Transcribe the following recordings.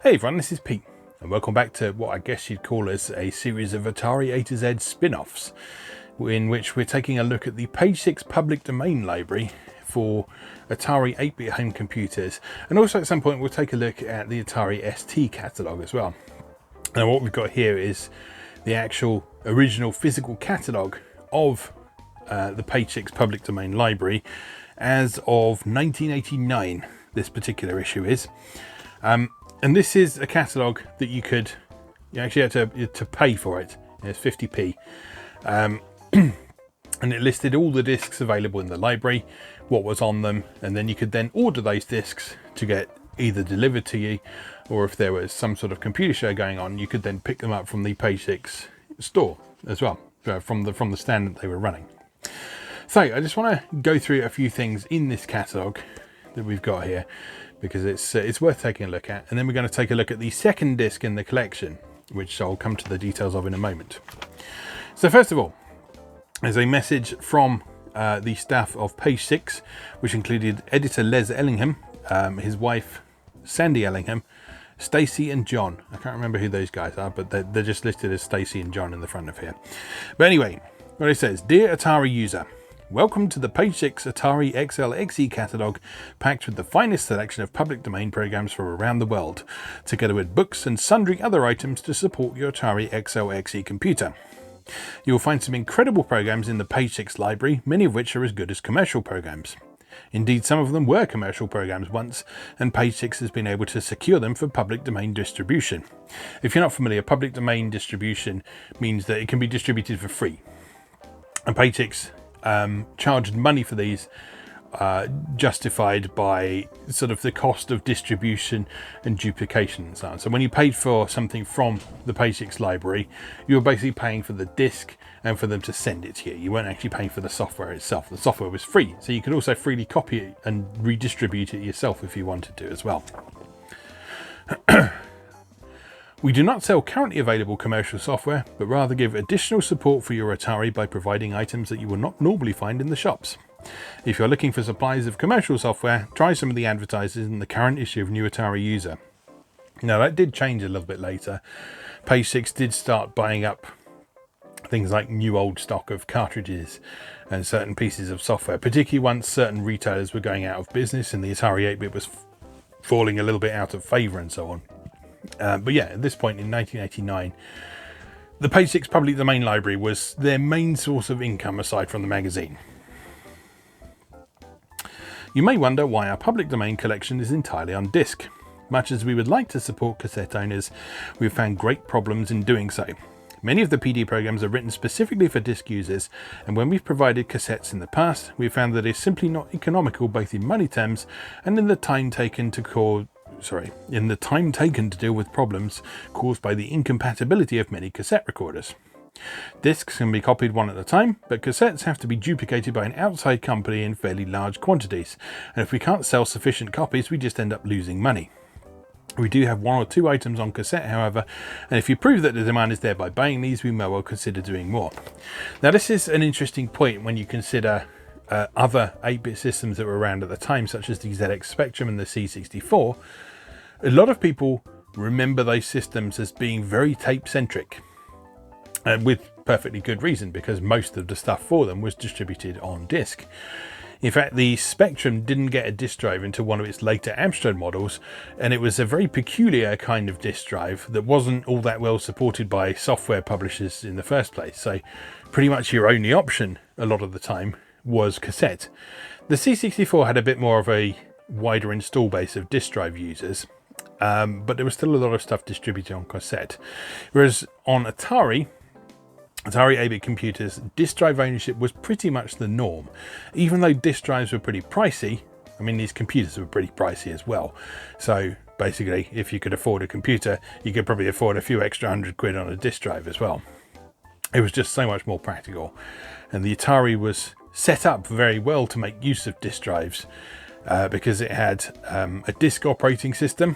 Hey everyone, this is Pete, and welcome back to what I guess you'd call as a series of Atari A to Z spin-offs, in which we're taking a look at the Page 6 public domain library for Atari 8-bit home computers, and also at some point we'll take a look at the Atari ST catalogue as well. Now what we've got here is the actual original physical catalogue of the Page 6 public domain library as of 1989, this particular issue is. And this is a catalogue that you actually had to pay for it. It's 50p. And it listed all the discs available in the library, what was on them, and then you could then order those discs to get either delivered to you, or if there was some sort of computer show going on, you could then pick them up from the Page 6 store as well, from the stand that they were running. So I just want to go through a few things in this catalogue that we've got here, because it's worth taking a look at, and then we're going to take a look at the second disc in the collection, which I'll come to the details of in a moment. So first of all, there's a message from the staff of Page 6, which included editor Les Ellingham, his wife Sandy Ellingham, Stacy and John. I can't remember who those guys are, but they're just listed as Stacy and John in the front of here. But anyway, what it says: Dear Atari user, welcome to the Page 6 Atari XL/XE catalogue, packed with the finest selection of public domain programs from around the world, together with books and sundry other items to support your Atari XL/XE computer. You will find some incredible programs in the Page 6 library, many of which are as good as commercial programs. Indeed, some of them were commercial programs once, and Page 6 has been able to secure them for public domain distribution. If you're not familiar, public domain distribution means that it can be distributed for free. And Page 6 charged money for these, justified by sort of the cost of distribution and duplication and so on. So when you paid for something from the Page 6 library, you were basically paying for the disk and for them to send it to you. You weren't actually paying for the software itself. The software was free, so you could also freely copy it and redistribute it yourself if you wanted to as well. We do not sell currently available commercial software, but rather give additional support for your Atari by providing items that you will not normally find in the shops. If you're looking for supplies of commercial software, try some of the advertisers in the current issue of New Atari User. Now that did change a little bit later. Page 6 did start buying up things like new old stock of cartridges and certain pieces of software, particularly once certain retailers were going out of business and the Atari 8-bit was falling a little bit out of favour and so on. But yeah, at this point in 1989, the Page 6 public domain library was their main source of income aside from the magazine. You may wonder why our public domain collection is entirely on disc. Much as we would like to support cassette owners, we've found great problems in doing so. Many of the PD programs are written specifically for disc users, and when we've provided cassettes in the past, we've found that it's simply not economical both in money terms and in the time taken to deal with problems caused by the incompatibility of many cassette recorders. Discs can be copied one at a time, but cassettes have to be duplicated by an outside company in fairly large quantities, and if we can't sell sufficient copies, we just end up losing money. We do have one or two items on cassette, however, and if you prove that the demand is there by buying these, we may well consider doing more. Now this is an interesting point when you consider other 8-bit systems that were around at the time, such as the ZX Spectrum and the C64. A lot of people remember those systems as being very tape-centric, and with perfectly good reason, because most of the stuff for them was distributed on disk. In fact, the Spectrum didn't get a disk drive into one of its later Amstrad models, and it was a very peculiar kind of disk drive that wasn't all that well supported by software publishers in the first place. So pretty much your only option a lot of the time was cassette. The C64 had a bit more of a wider install base of disk drive users, but there was still a lot of stuff distributed on cassette. Whereas on Atari 8-bit computers, disk drive ownership was pretty much the norm. Even though disk drives were pretty pricey, I mean these computers were pretty pricey as well. So basically, if you could afford a computer, you could probably afford a few extra £100 on a disk drive as well. It was just so much more practical. And the Atari was set up very well to make use of disk drives because it had a disk operating system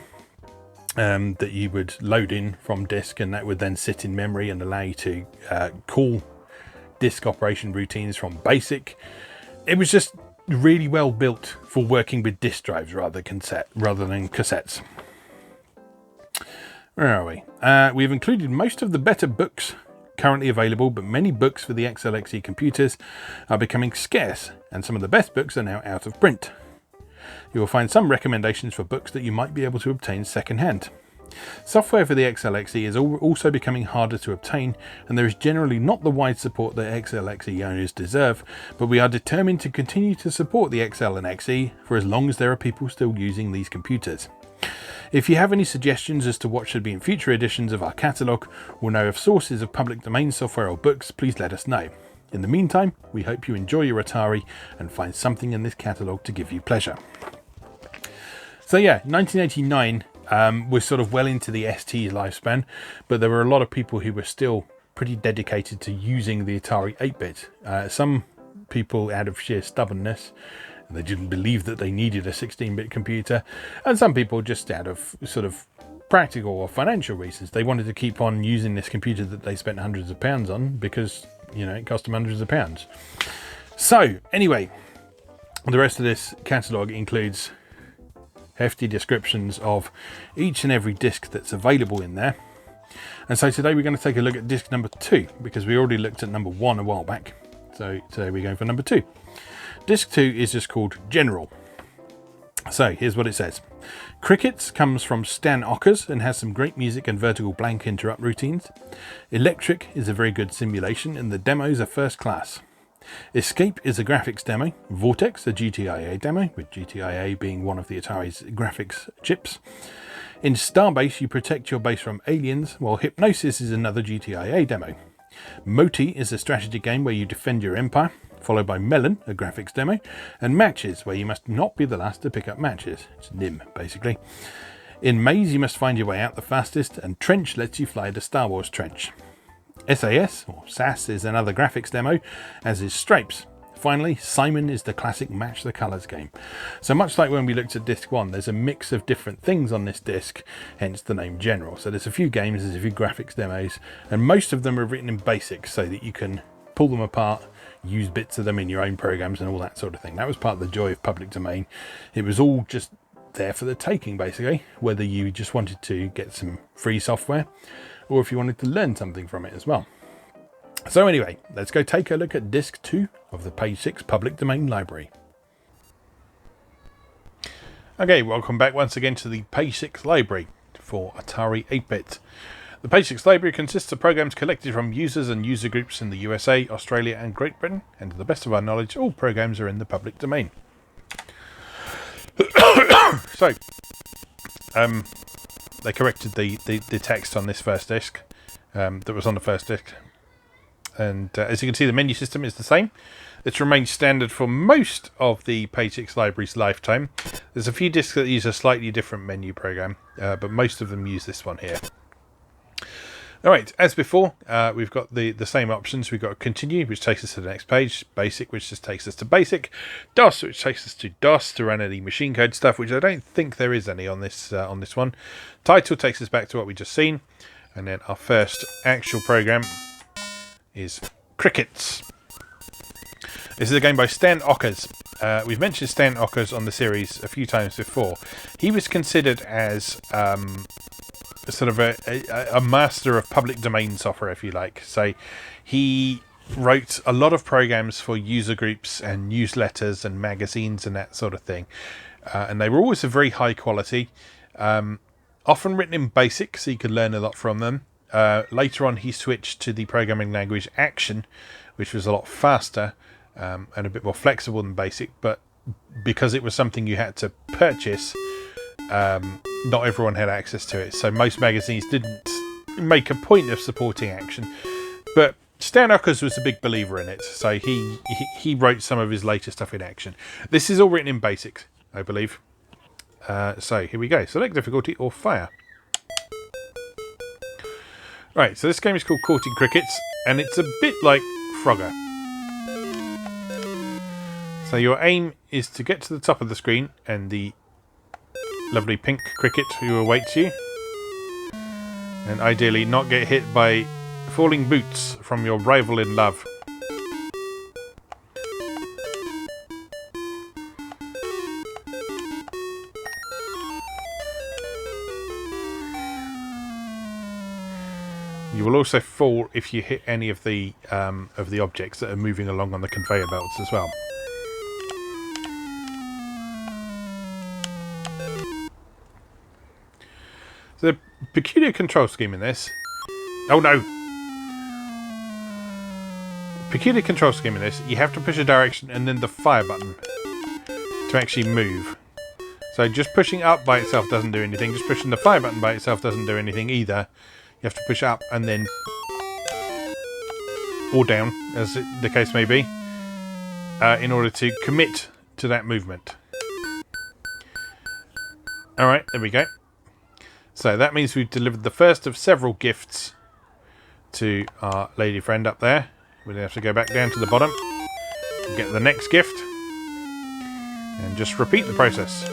that you would load in from disk, and that would then sit in memory and allow you to call disk operation routines from BASIC. It was just really well built for working with disk drives rather than cassettes. Where are we? We've included most of the better books currently available, but many books for the XLXE computers are becoming scarce, and some of the best books are now out of print. You will find some recommendations for books that you might be able to obtain second-hand. Software for the XLXE is also becoming harder to obtain, and there is generally not the wide support that XLXE owners deserve, but we are determined to continue to support the XL and XE for as long as there are people still using these computers. If you have any suggestions as to what should be in future editions of our catalogue, or know of sources of public domain software or books, please let us know. In the meantime, we hope you enjoy your Atari and find something in this catalogue to give you pleasure. So yeah, 1989 was sort of well into the ST lifespan, but there were a lot of people who were still pretty dedicated to using the Atari 8-bit. Some people, out of sheer stubbornness, they didn't believe that they needed a 16-bit computer, and some people just out of sort of practical or financial reasons, they wanted to keep on using this computer that they spent hundreds of pounds on because, you know, it cost them hundreds of pounds. So anyway, the rest of this catalogue includes hefty descriptions of each and every disc that's available in there. And so today we're going to take a look at disc number 2, because we already looked at number 1 a while back. So today we're going for number 2. Disc 2 is just called General. So here's what it says. Crickets comes from Stan Ockers and has some great music and vertical blank interrupt routines. Electric is a very good simulation and the demos are first class. Escape is a graphics demo. Vortex, a GTIA demo, with GTIA being one of the Atari's graphics chips. In Starbase, you protect your base from aliens, while Hypnosis is another GTIA demo. Motie is a strategy game where you defend your empire, followed by Melon, a graphics demo, and Matches, where you must not be the last to pick up matches. It's NIM, basically. In Maze, you must find your way out the fastest, and Trench lets you fly the Star Wars trench. SAS, or SAS, is another graphics demo, as is Stripes. Finally, Simon is the classic match the colours game. So much like when we looked at disc 1, there's a mix of different things on this disc, hence the name General. So there's a few games, there's a few graphics demos, and most of them are written in BASIC so that you can pull them apart, use bits of them in your own programs and all that sort of thing. That was part of the joy of public domain. It was all just there for the taking, basically, whether you just wanted to get some free software or if you wanted to learn something from it as well. So anyway, let's go take a look at disc 2 of the page 6 public domain library. Okay, welcome back once again to the page 6 library for Atari 8-bit. The page 6 library consists of programs collected from users and user groups in the USA, Australia and Great Britain, and to the best of our knowledge, all programs are in the public domain. So, they corrected the text on this first disc that was on the first disc. And as you can see, the menu system is the same. It's remained standard for most of the page 6 library's lifetime. There's a few discs that use a slightly different menu program, but most of them use this one here. Alright, as before, we've got the same options. We've got Continue, which takes us to the next page. Basic, which just takes us to Basic. DOS, which takes us to DOS to run any machine code stuff, which I don't think there is any on this one. Title takes us back to what we just seen. And then our first actual program is Crickets. This is a game by Stan Ockers. We've mentioned Stan Ockers on the series a few times before. He was considered as sort of a master of public domain software, if you like. So he wrote a lot of programs for user groups and newsletters and magazines and that sort of thing. And they were always of very high quality, often written in BASIC, so you could learn a lot from them. Later on, he switched to the programming language Action, which was a lot faster and a bit more flexible than BASIC. But because it was something you had to purchase, not everyone had access to it. So most magazines didn't make a point of supporting Action. But Stan Ockers was a big believer in it, so he wrote some of his later stuff in Action. This is all written in BASIC, I believe. So here we go. Select difficulty or fire. Right, so this game is called Courting Crickets, and it's a bit like Frogger. So your aim is to get to the top of the screen, and the lovely pink cricket who awaits you, and ideally not get hit by falling boots from your rival in love. You will also fall if you hit any of the objects that are moving along on the conveyor belts as well. The peculiar control scheme in this... Oh no! Peculiar control scheme in this, you have to push a direction and then the fire button to actually move. So just pushing up by itself doesn't do anything. Just pushing the fire button by itself doesn't do anything either. You have to push up and then... or down, as the case may be, in order to commit to that movement. Alright, there we go. So that means we've delivered the first of several gifts to our lady friend up there. We'll have to go back down to the bottom and get the next gift. And just repeat the process.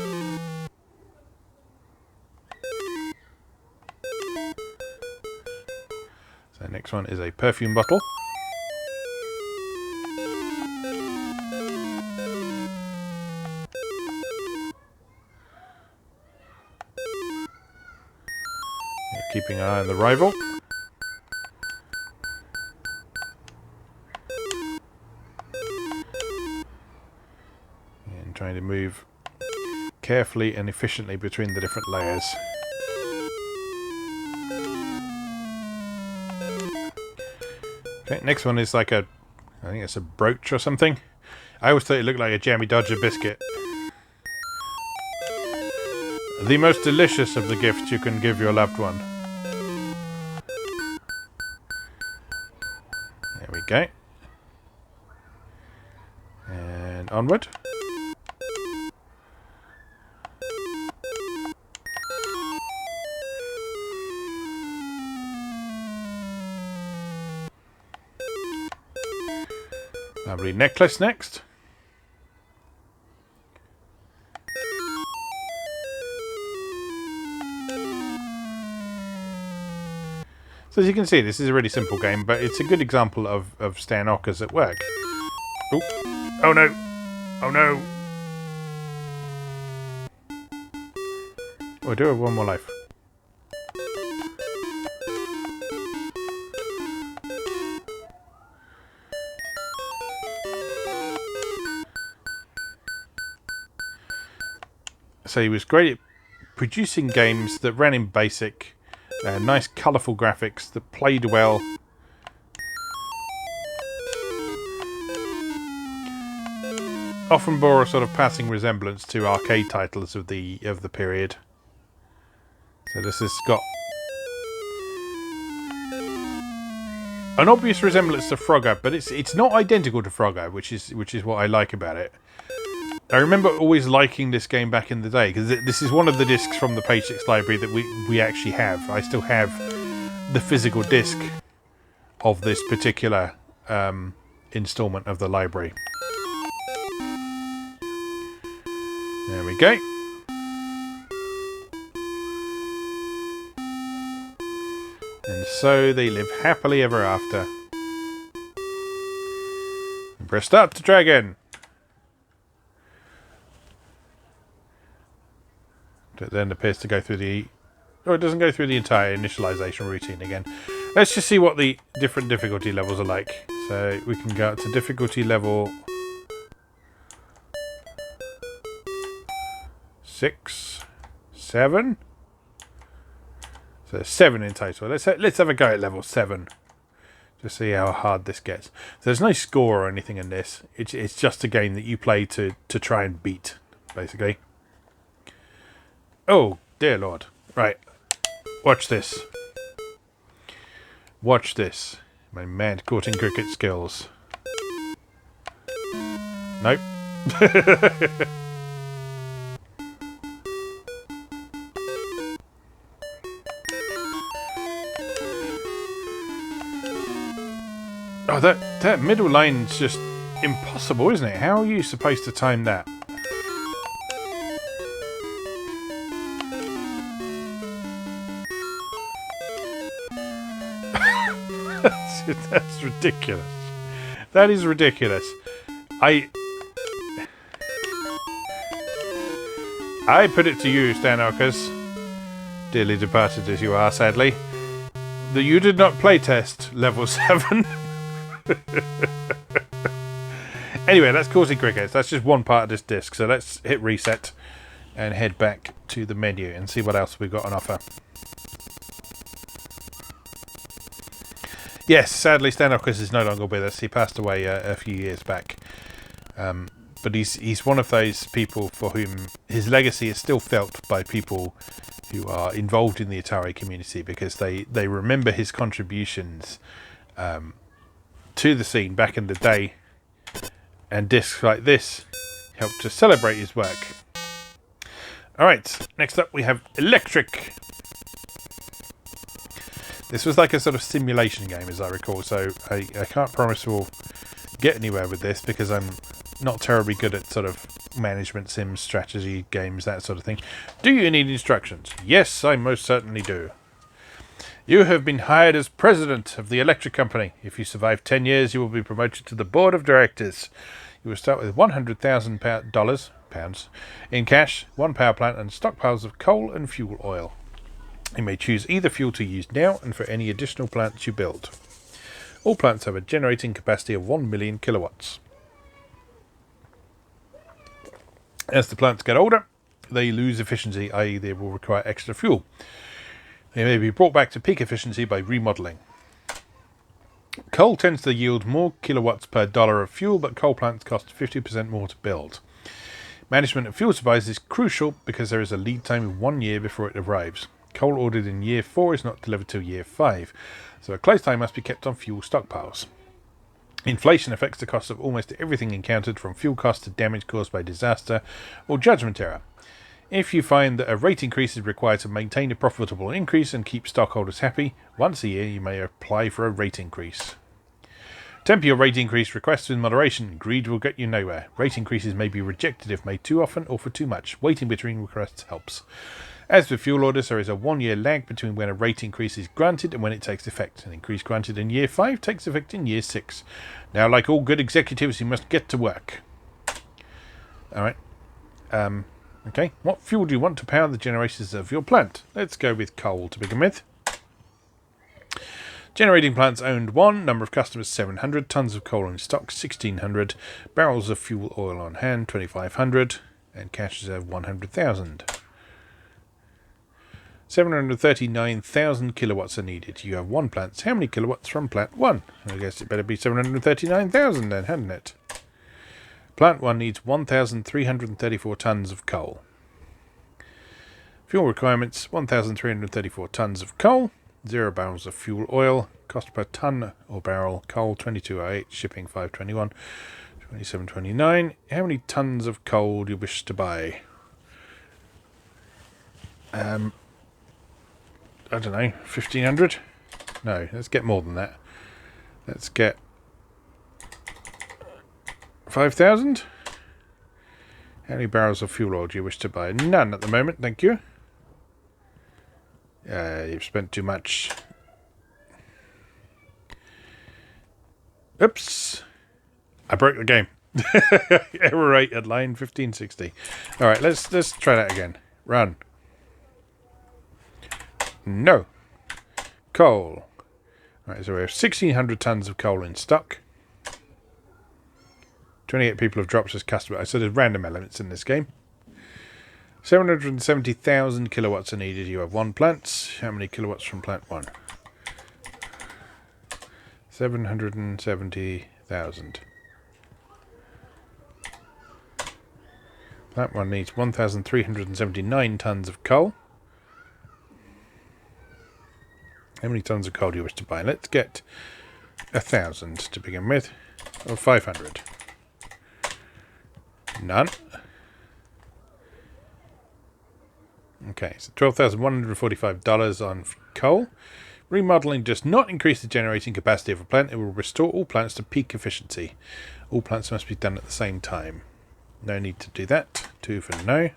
So next one is a perfume bottle. Keeping an eye on the rival. And trying to move carefully and efficiently between the different layers. Okay, next one is like a, I think it's a brooch or something. I always thought it looked like a Jammy Dodger biscuit. The most delicious of the gifts you can give your loved one. There we go. And onward. Lovely necklace next. So as you can see, this is a really simple game, but it's a good example of Stan Ockers at work. Ooh. Oh no! Oh no! Oh, I do have one more life. So he was great at producing games that ran in BASIC. Nice colourful graphics that played well. Often bore a sort of passing resemblance to arcade titles of the period. So this has got an obvious resemblance to Frogger, but it's not identical to Frogger, which is what I like about it. I remember always liking this game back in the day, because this is one of the discs from the Page 6 library that we actually have. I still have the physical disc of this particular installment of the library. There we go. And so they live happily ever after. And press start to dragon. It then appears to go through the... Oh, it doesn't go through the entire initialization routine again. Let's just see what the different difficulty levels are like. So we can go up to difficulty level 6, 7. So 7 in total. Let's have a go at level 7. Just see how hard this gets. So there's no score or anything in this. It's just a game that you play to try and beat, basically. Oh, dear Lord. Right. Watch this. Watch this. My mad courting cricket skills. Nope. Oh, that middle line's just impossible, isn't it? How are you supposed to time that? That's ridiculous. That is ridiculous. I put it to you, Stan Ockers, dearly departed as you are, sadly. that you did not playtest level 7. Anyway, that's Courting Crickets. That's just one part of this disc. So let's hit reset and head back to the menu and see what else we've got on offer. Yes, sadly, Stan Ockers is no longer with us. He passed away a few years back. But he's one of those people for whom his legacy is still felt by people who are involved in the Atari community, because they remember his contributions to the scene back in the day, and discs like this help to celebrate his work. Alright, next up we have Electric. This was like a sort of simulation game, as I recall, so I can't promise we'll get anywhere with this, because I'm not terribly good at sort of management sims, strategy games, that sort of thing. Do you need instructions? Yes, I most certainly do. You have been hired as president of the electric company. If you survive 10 years, you will be promoted to the board of directors. You will start with $100,000 pounds in cash, 1 power plant, and stockpiles of coal and fuel oil. You may choose either fuel to use now and for any additional plants you build. All plants have a generating capacity of 1 million kilowatts. As the plants get older, they lose efficiency, i.e. they will require extra fuel. They may be brought back to peak efficiency by remodeling. Coal tends to yield more kilowatts per dollar of fuel, but coal plants cost 50% more to build. Management of fuel supplies is crucial because there is a lead time of 1 year before it arrives. Coal ordered in year 4 is not delivered till year 5, so a close eye must be kept on fuel stockpiles. Inflation affects the cost of almost everything encountered, from fuel costs to damage caused by disaster or judgment error. If you find that a rate increase is required to maintain a profitable increase and keep stockholders happy, once a year you may apply for a rate increase. Temper your rate increase requests with moderation. Greed will get you nowhere. Rate increases may be rejected if made too often or for too much. Waiting between requests helps. As with fuel orders, there is a 1 year lag between when a rate increase is granted and when it takes effect. An increase granted in year 5 takes effect in year 6. Now, like all good executives, you must get to work. Alright. Okay. What fuel do you want to power the generators of your plant? Let's go with coal to begin with. Generating plants owned 1. Number of customers 700. Tons of coal in stock 1600. Barrels of fuel oil on hand 2500. And cash reserve 100,000. 739,000 kilowatts are needed. You have 1 plant. How many kilowatts from plant 1? I guess it better be 739,000 then, hadn't it? Plant 1 needs 1,334 tons of coal. Fuel requirements 1,334 tons of coal, 0 barrels of fuel oil, cost per ton or barrel, coal 2208, shipping 521, 2729. How many tons of coal do you wish to buy? I don't know, 1,500? No, let's get more than that. Let's get 5,000? How many barrels of fuel oil do you wish to buy? None at the moment, thank you. You've spent too much. Oops. I broke the game. Error rate at line 1560. Alright, let's try that again. Run. No. Coal. Right, so we have 1,600 tons of coal in stock. 28 people have dropped as customer. So there's random elements in this game. 770,000 kilowatts are needed. You have 1 plant. How many kilowatts from plant 1? 770,000. Plant 1 needs 1,379 tons of coal. How many tons of coal do you wish to buy? Let's get 1,000 to begin with, or 500. None. Okay, so $12,145 on coal. Remodeling does not increase the generating capacity of a plant. It will restore all plants to peak efficiency. All plants must be done at the same time. No need to do that. 2 for no.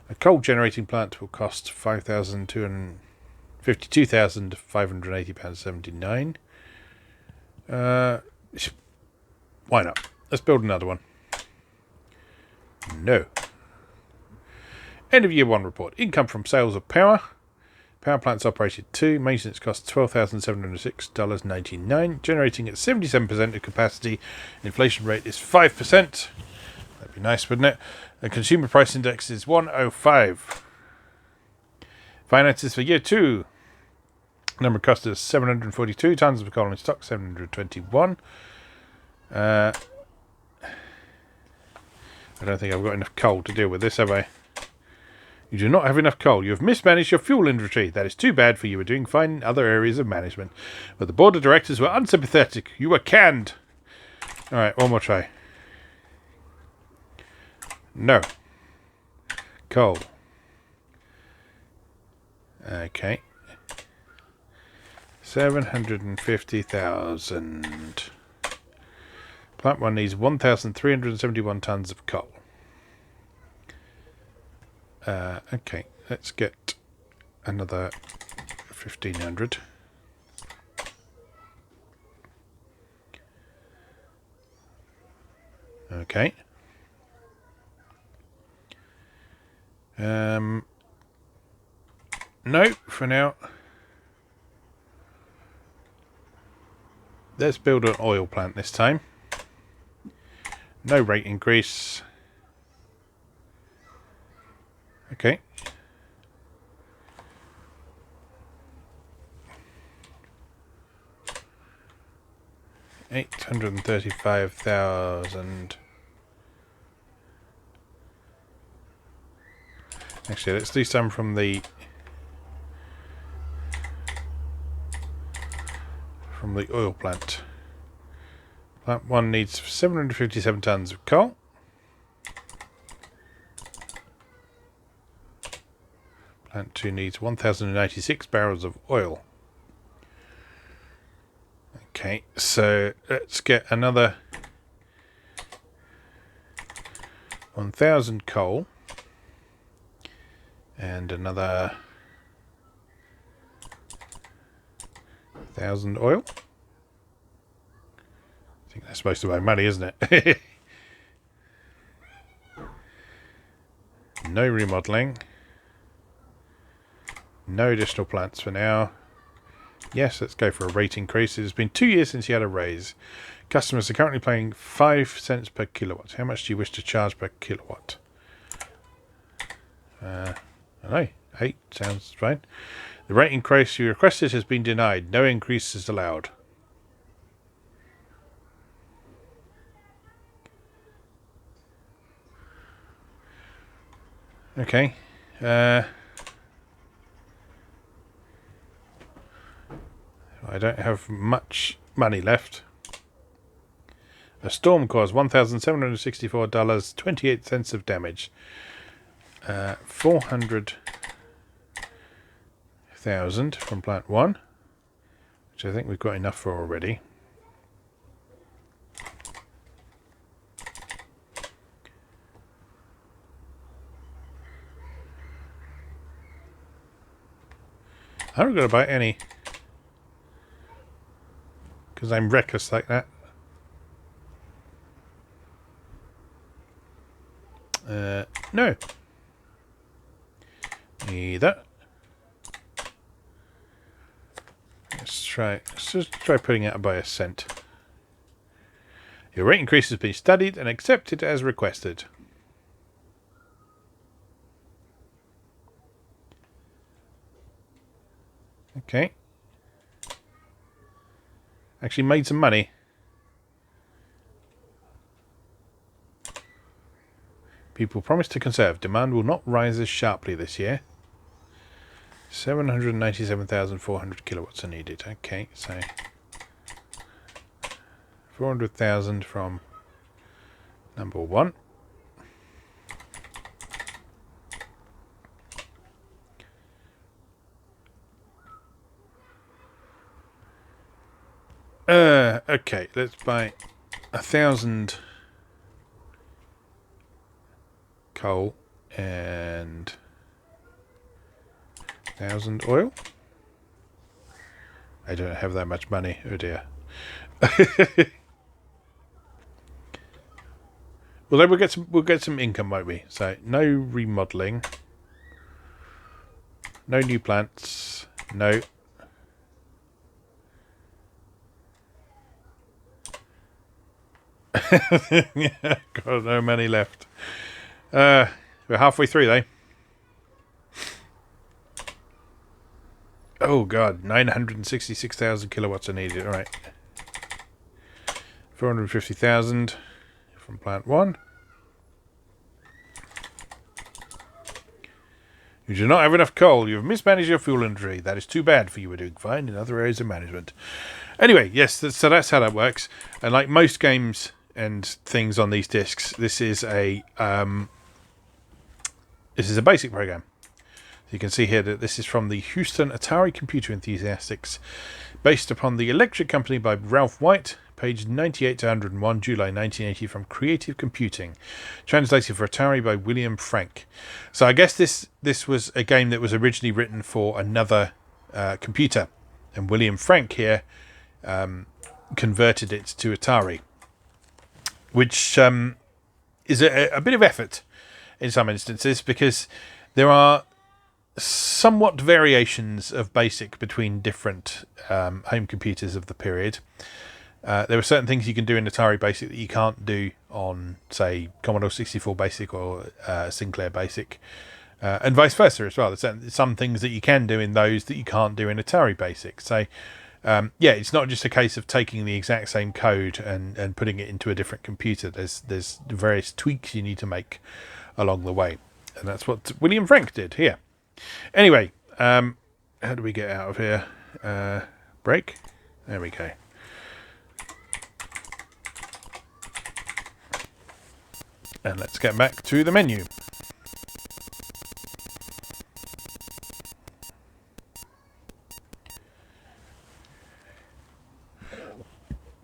A coal generating plant will cost £52,580.79. Why not? Let's build another one. No. End of year 1 report. Income from sales of power. Power plant's operated 2. Maintenance costs $12,706.99. Generating at 77% of capacity. Inflation rate is 5%. That'd be nice, wouldn't it? The consumer price index is 105. Finances for year 2. Number of customers 742. Tons of coal in stock 721. I don't think I've got enough coal to deal with this, have I? You do not have enough coal. You have mismanaged your fuel inventory. That is too bad, for you were doing fine in other areas of management. But the board of directors were unsympathetic. You were canned. Alright, one more try. No. Coal. Okay. 750,000. Plant 1 needs 1,371 tons of coal. Okay, let's get another 1,500. Okay. No, for now. Let's build an oil plant this time. No rate increase. Okay. $835,000. Actually, let's do some from the oil plant. Plant 1 needs 757 tons of coal. Plant 2 needs 1,096 barrels of oil. Okay, so let's get another 1,000 coal and another 1,000 oil. I think that's supposed to buy money, isn't it? No remodeling. No additional plants for now. Yes, let's go for a rate increase. It has been 2 years since you had a raise. Customers are currently paying 5 cents per kilowatt. How much do you wish to charge per kilowatt? I don't know. 8 sounds fine. The rate increase you requested has been denied. No increase is allowed. Okay. I don't have much money left. A storm caused $1,764.28 of damage. 400,000 from plant 1, which I think we've got enough for already. I haven't got to buy any, because I'm reckless like that. No. Either. Let's just try putting it by a cent. Your rate increase has been studied and accepted as requested. Okay. Actually made some money. People promise to conserve. Demand will not rise as sharply this year. 797,400 kilowatts are needed. Okay, so 400,000 from number 1. Okay, let's buy 1,000 coal and 1,000 oil. I don't have that much money. Oh dear. Well, then we'll get some income, won't we? So no remodeling. No new plants. No. God, no many left. We're halfway through though. Oh god, 966,000 kilowatts are needed. All right, 450,000 from plant 1. You do not have enough coal. You have mismanaged your fuel inventory. That is too bad, for you were doing fine in other areas of management. Anyway, yes, so that's how that works. And like most games and things on these discs, this is a basic program. So you can see here that this is from the Houston Atari Computer Enthusiasts, based upon The Electric Company by Ralph White, page 98 to 101, July 1980, from Creative Computing, translated for Atari by William Frank. So I guess this was a game that was originally written for another computer, and William Frank here converted it to Atari, which is a bit of effort in some instances, because there are somewhat variations of BASIC between different home computers of the period. There are certain things you can do in Atari BASIC that you can't do on, say, Commodore 64 BASIC or Sinclair BASIC, and vice versa as well. There's some things that you can do in those that you can't do in Atari BASIC. So, yeah, it's not just a case of taking the exact same code and putting it into a different computer. There's various tweaks you need to make along the way, and that's what William Frank did here. Anyway, how do we get out of here? Break. There we go. And let's get back to the menu.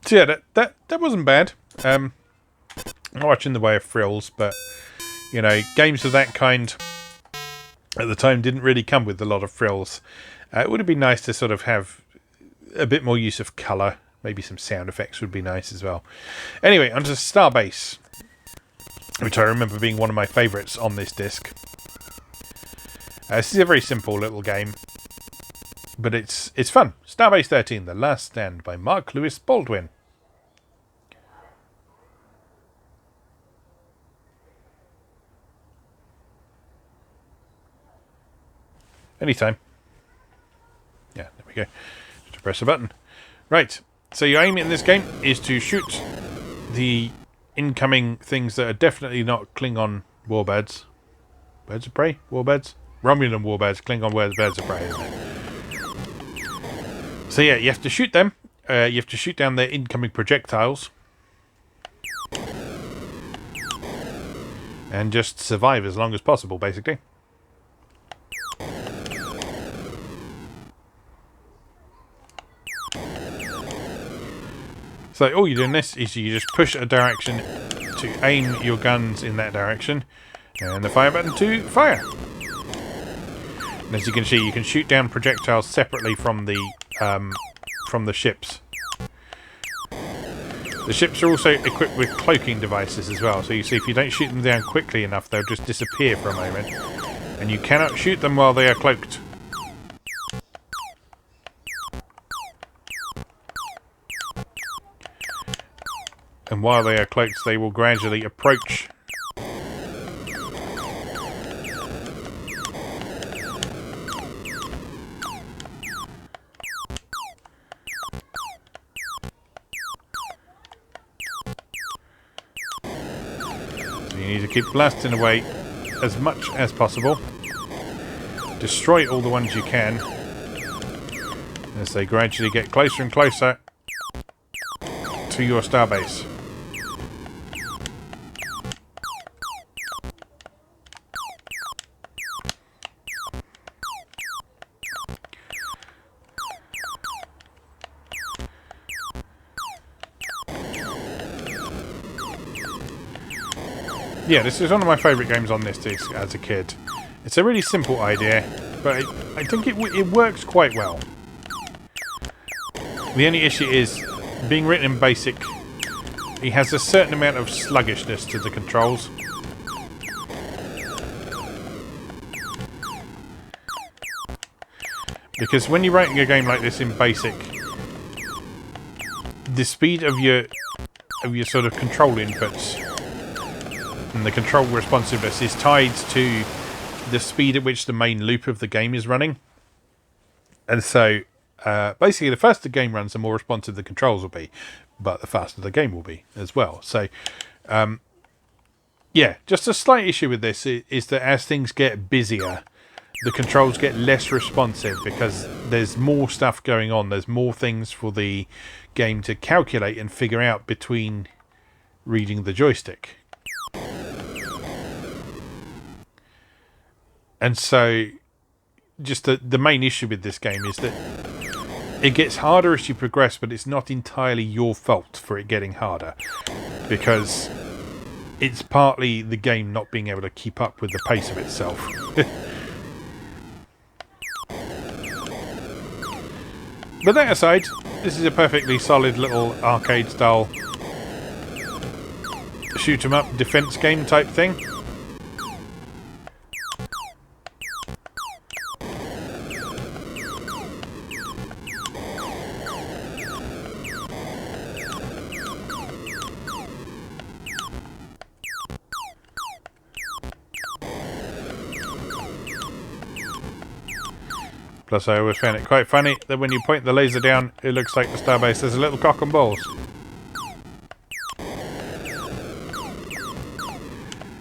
So yeah, that wasn't bad. Not much in the way of frills, but you know, games of that kind at the time didn't really come with a lot of frills. It would have been nice to sort of have a bit more use of colour. Maybe some sound effects would be nice as well. Anyway, onto Starbase, which I remember being one of my favourites on this disc. This is a very simple little game, but it's fun. Starbase 13, The Last Stand by Mark Lewis Baldwin. Anytime. Yeah, there we go. Just press a button. Right, so your aim in this game is to shoot the incoming things that are definitely not Klingon warbirds. Birds of prey? Warbirds? Romulan warbirds, Klingon birds of prey, isn't it? So yeah, you have to shoot them. You have to shoot down their incoming projectiles. And just survive as long as possible, basically. So all you do in this is you just push a direction to aim your guns in that direction, and the fire button to fire. And as you can see, you can shoot down projectiles separately from the ships. The ships are also equipped with cloaking devices as well, so you see if you don't shoot them down quickly enough, they'll just disappear for a moment, and you cannot shoot them while they are cloaked. And while they are cloaked, they will gradually approach. So you need to keep blasting away as much as possible. Destroy all the ones you can as they gradually get closer and closer to your starbase. Yeah, this is one of my favourite games on this disc as a kid. It's a really simple idea, but I think it works quite well. The only issue is, being written in BASIC, it has a certain amount of sluggishness to the controls. Because when you're writing a game like this in BASIC, the speed of your sort of control inputs and the control responsiveness is tied to the speed at which the main loop of the game is running. And so basically the faster the game runs, the more responsive the controls will be, but the faster the game will be as well. So yeah, just a slight issue with this is that as things get busier, the controls get less responsive because there's more stuff going on. There's more things for the game to calculate and figure out between reading the joystick. And so just the main issue with this game is that it gets harder as you progress, but it's not entirely your fault for it getting harder, because it's partly the game not being able to keep up with the pace of itself. But that aside, this is a perfectly solid little arcade-style shoot-'em-up defense game type thing. Plus, I always found it quite funny that when you point the laser down, it looks like the Starbase has a little cock and balls.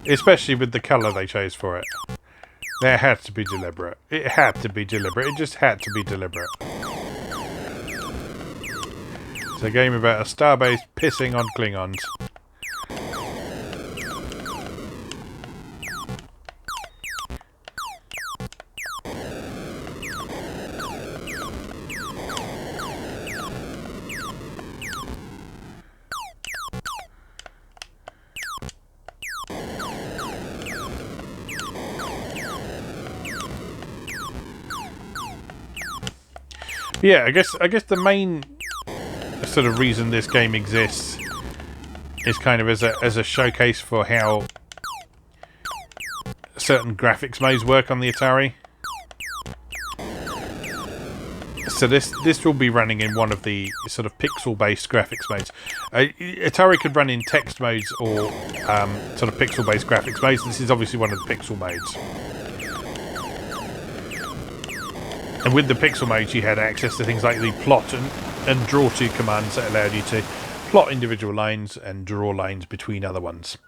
Especially with the colour they chose for it. That had to be deliberate. It had to be deliberate. It just had to be deliberate. It's a game about a Starbase pissing on Klingons. Yeah, I guess the main sort of reason this game exists is kind of as a showcase for how certain graphics modes work on the Atari. So this will be running in one of the sort of pixel-based graphics modes. Atari could run in text modes or sort of pixel-based graphics modes. This is obviously one of the pixel modes. And with the pixel modes, you had access to things like the plot and draw to commands that allowed you to plot individual lines and draw lines between other ones.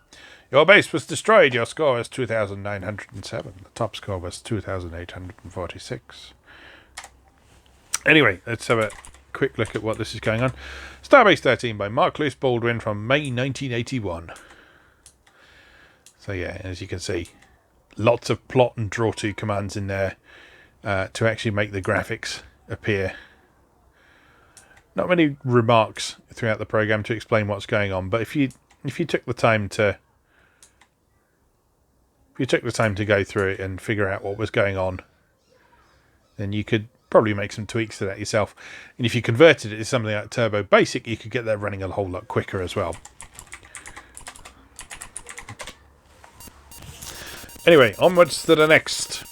Your base was destroyed. Your score was 2,907. The top score was 2,846. Anyway, let's have a quick look at what this is going on. Starbase 13 by Mark Lewis Baldwin from May 1981. So yeah, as you can see, lots of plot and draw to commands in there. To actually make the graphics appear. Not many remarks throughout the program to explain what's going on, but if you took the time to go through it and figure out what was going on, then you could probably make some tweaks to that yourself. And if you converted it to something like Turbo Basic, you could get that running a whole lot quicker as well. Anyway, onwards to the next.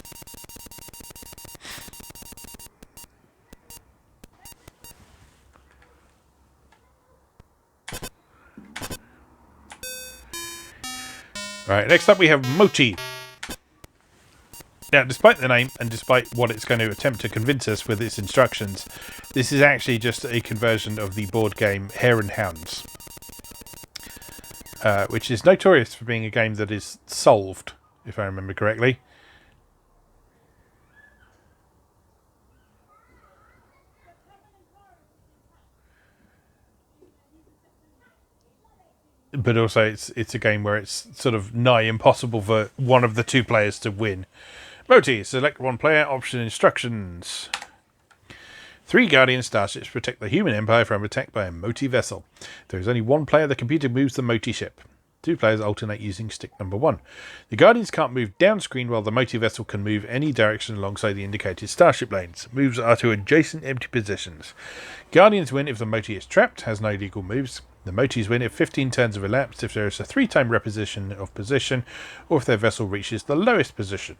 Right, next up we have Motie. Now, despite the name and despite what it's going to attempt to convince us with its instructions, this is actually just a conversion of the board game Hare and Hounds, which is notorious for being a game that is solved, if I remember correctly. But also it's a game where it's sort of nigh impossible for one of the two players to win. Motie, select one player, option instructions. 3 Guardian starships protect the human empire from attack by a Motie vessel. There is only one player. The computer moves the Motie ship. 2 players alternate using stick number 1. The Guardians can't move down screen while the Motie vessel can move any direction alongside the indicated starship lanes. Moves are to adjacent empty positions. Guardians win if the Motie is trapped, has no legal moves. The Moties win if 15 turns have elapsed, if there is a 3-time repetition of position, or if their vessel reaches the lowest position.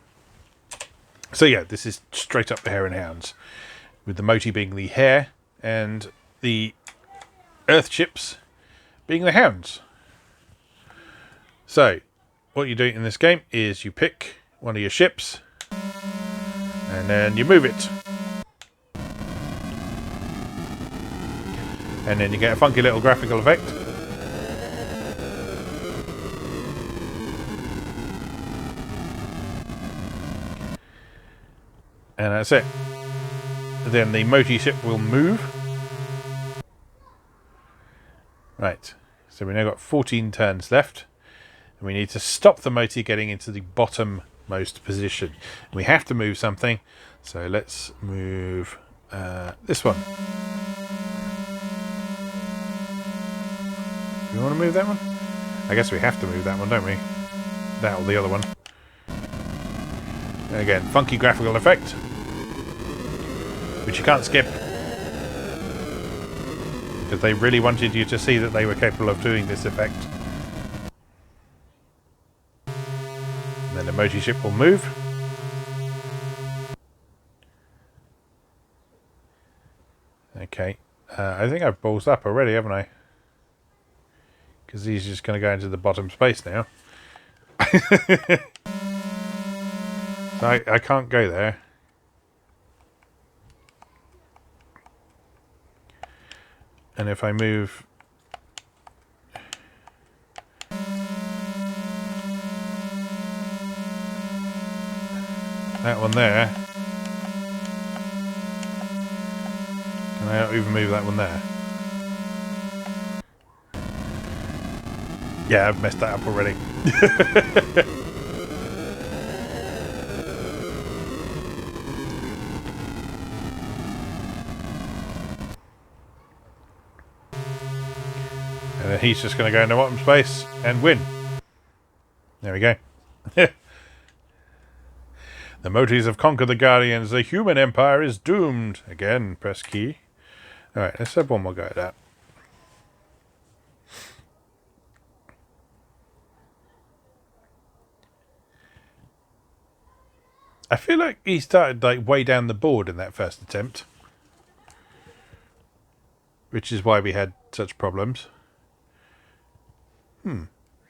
So yeah, this is straight up the Hare and Hounds, with the Motie being the hare and the earth ships being the hounds. So what you do in this game is you pick one of your ships and then you move it, and then you get a funky little graphical effect. And that's it. Then the Motie ship will move. Right, so we've now got 14 turns left, and we need to stop the Motie getting into the bottommost position. We have to move something, so let's move this one. Do we want to move that one? I guess we have to move that one, don't we? That or the other one. And again, funky graphical effect, which you can't skip, because they really wanted you to see that they were capable of doing this effect. And then the Motie ship will move. Okay, I think I've balls up already, haven't I? Because he's just going to go into the bottom space now. So I can't go there. And if I move that one there, can I not even move that one there? Yeah, I've messed that up already. And then he's just going to go into bottom space and win. There we go. The Moties have conquered the Guardians. The human empire is doomed. Again, press key. Alright, let's have one more go at that. I feel like he started like way down the board in that first attempt, which is why we had such problems.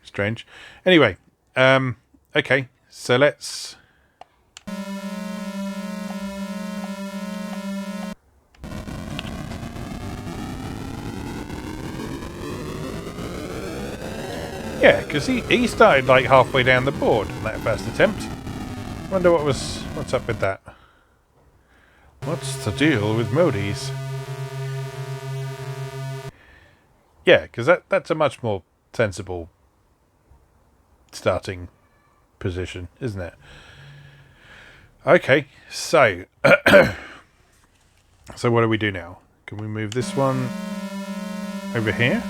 Strange. Anyway, okay, so let's... Yeah, because he started like halfway down the board in that first attempt. Wonder what's up with that. What's the deal with Moties? Yeah, because that's a much more sensible starting position, isn't it? Okay, so so what do we do now? Can we move this one over here?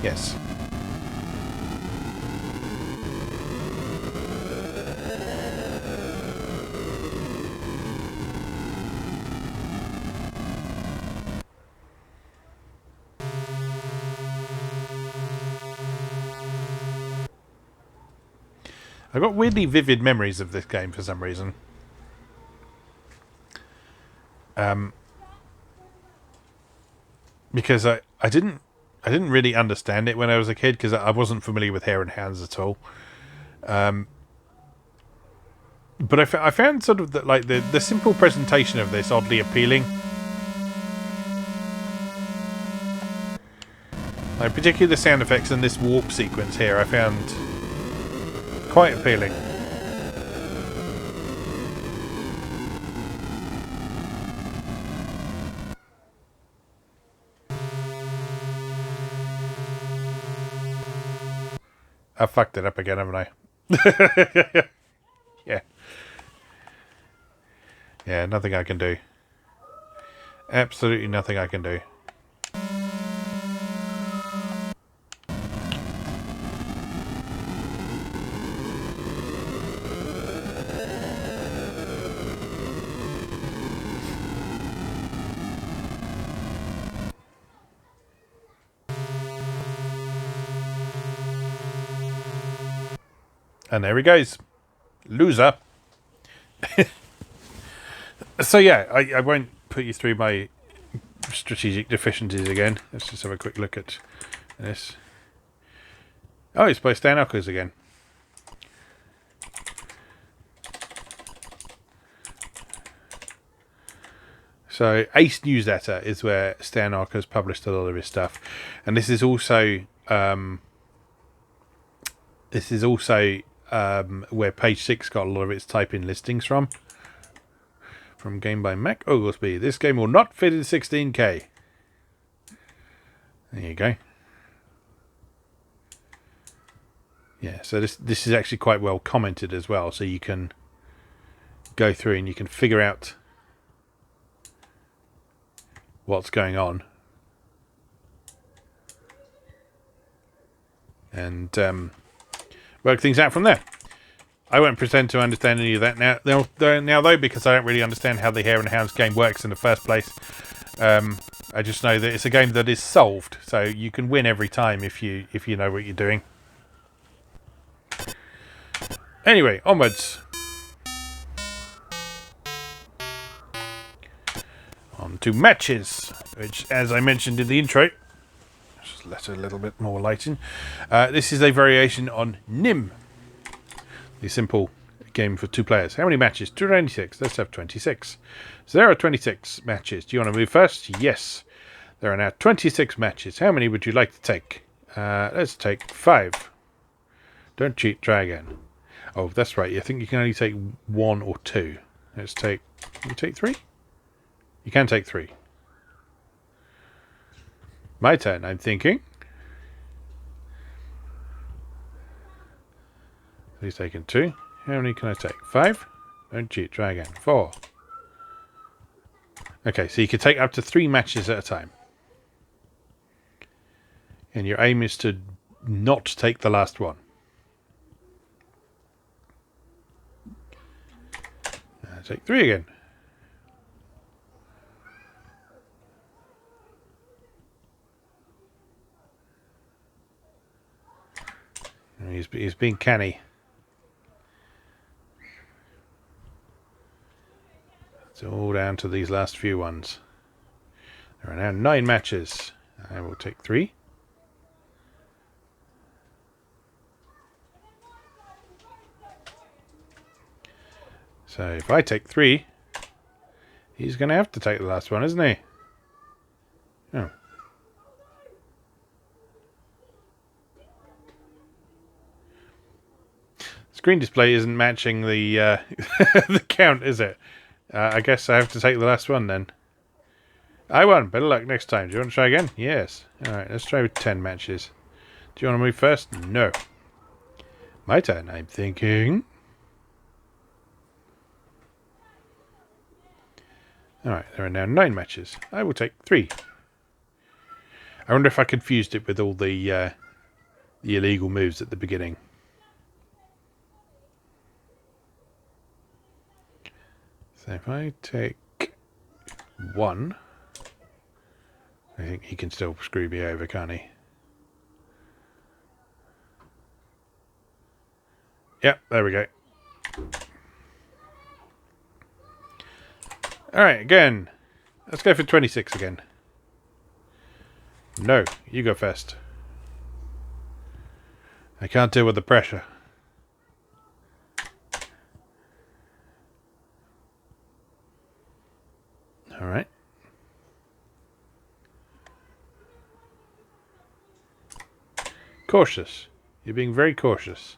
Yes. I've got weirdly vivid memories of this game for some reason. Because I didn't really understand it when I was a kid, because I wasn't familiar with Hare and Hounds at all. But I found sort of like the simple presentation of this oddly appealing. Like particularly the sound effects and this warp sequence here, I found quite appealing. I fucked it up again, haven't I? Yeah. Yeah, nothing I can do. Absolutely nothing I can do. And there he goes. Loser. So yeah, I won't put you through my strategic deficiencies again. Let's just have a quick look at this. Oh, it's by Stan Ockers again. So Ace Newsletter is where Stan Ockers published a lot of his stuff, and this is also where Page 6 got a lot of its type-in listings from. From Game by Mac Oglesby. This game will not fit in 16K. There you go. Yeah, so this is actually quite well commented as well, so you can go through and you can figure out what's going on. And work things out from there. I won't pretend to understand any of that now though, because I don't really understand how the Hare and Hounds game works in the first place. I just know that it's a game that is solved, so you can win every time if you know what you're doing. Anyway, onwards. On to matches, which, as I mentioned in the intro, just let a little bit more light in. This is a variation on Nim, the simple game for 2 players. How many matches? 296. Let's have 26. So there are 26 matches. Do you want to move first? Yes. There are now 26 matches. How many would you like to take? Let's take 5. Don't cheat. Try again. Oh, that's right. I think you can only take 1 or 2. Let's take... Can you take 3? You can take 3. My turn, I'm thinking. He's taken 2. How many can I take? 5? Don't cheat. Try again. 4. Okay, so you can take up to 3 matches at a time. And your aim is to not take the last one. Take 3 again. He's being canny. It's all down to these last few ones. There are now 9 matches. I will take 3. So if I take 3, he's going to have to take the last one, isn't he? Oh. Screen display isn't matching the the count, is it? I guess I have to take the last one then. I won. Better luck next time. Do you want to try again? Yes. Alright, let's try with 10 matches. Do you want to move first? No. My turn, I'm thinking. Alright, there are now 9 matches. I will take 3. I wonder if I confused it with all the illegal moves at the beginning. So if I take 1, I think he can still screw me over, can't he? Yep, there we go. Alright, again. Let's go for 26 again. No, you go first. I can't deal with the pressure. Alright. Cautious. You're being very cautious.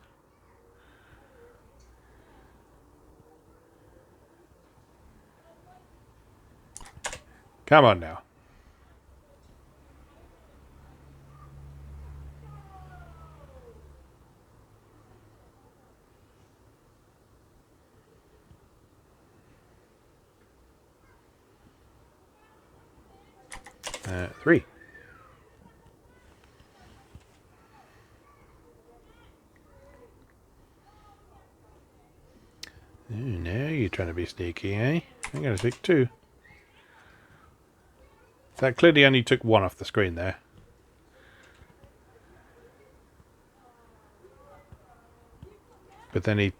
Come on now. Three. Ooh, now you're trying to be sneaky, eh? I'm going to take 2. That clearly only took 1 off the screen there. But then he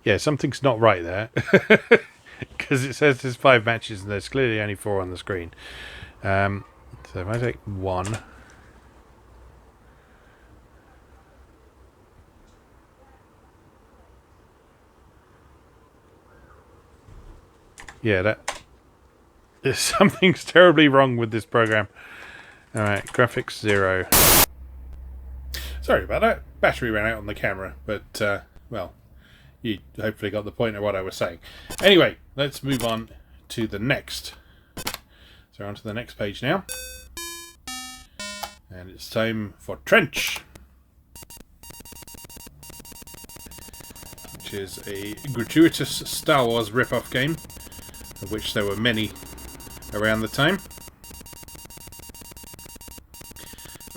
Yeah, something's not right there. Because it says there's 5 matches and there's clearly only 4 on the screen. So if I take 1... Yeah, something's terribly wrong with this program. Alright, graphics 0. Sorry about that. Battery ran out on the camera, but, well, you hopefully got the point of what I was saying. Anyway, let's move on to the next. So on to the next page now. And it's time for Trench, which is a gratuitous Star Wars rip-off game, of which there were many around the time.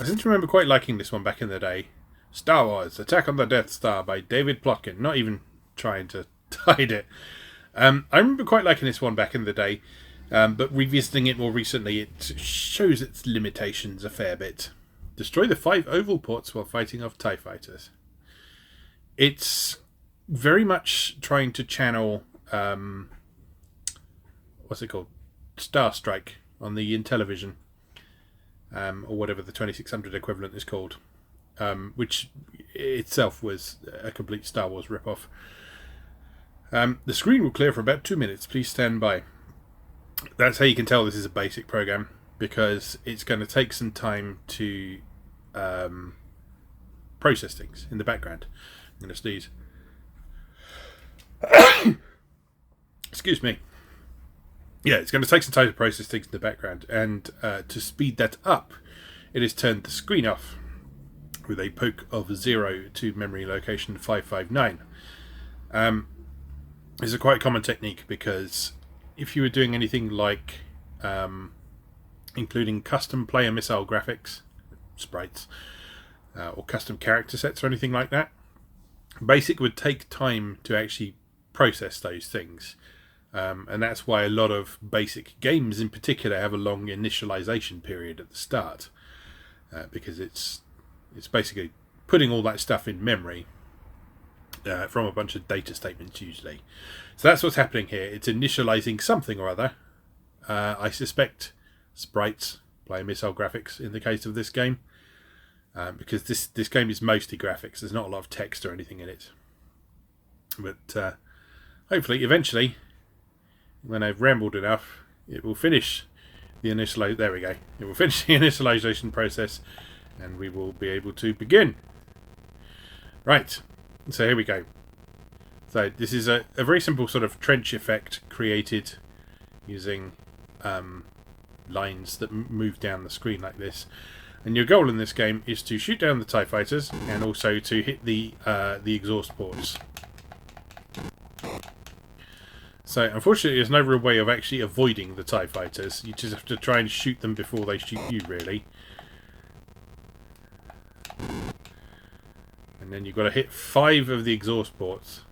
I seem to remember quite liking this one back in the day. Star Wars, Attack on the Death Star by David Plotkin. Not even trying to hide it. I remember quite liking this one back in the day, but revisiting it more recently, it shows its limitations a fair bit. Destroy the 5 oval ports while fighting off TIE fighters. It's very much trying to channel... what's it called? Star Strike on the Intellivision, or whatever the 2600 equivalent is called, which itself was a complete Star Wars ripoff. The screen will clear for about 2 minutes. Please stand by. That's how you can tell this is a basic program, because it's going to take some time to process things in the background. I'm going to sneeze. Excuse me. Yeah, it's going to take some time to process things in the background, and to speed that up, it has turned the screen off with a poke of 0 to memory location 559. This is a quite common technique, because if you were doing anything like including custom player missile graphics, sprites, or custom character sets or anything like that, BASIC would take time to actually process those things. And that's why a lot of BASIC games in particular have a long initialization period at the start, because it's basically putting all that stuff in memory from a bunch of data statements usually. So that's what's happening here. It's initializing something or other. I suspect sprites, player missile graphics in the case of this game, because this game is mostly graphics. There's not a lot of text or anything in it. But hopefully, eventually, when I've rambled enough, it will finish the initialization. There we go. It will finish the initialization process, and we will be able to begin. Right. So here we go. So this is a very simple sort of trench effect created using lines that move down the screen like this. And your goal in this game is to shoot down the TIE fighters and also to hit the exhaust ports. So unfortunately there's no real way of actually avoiding the TIE fighters. You just have to try and shoot them before they shoot you, really. And then you've got to hit 5 of the exhaust ports.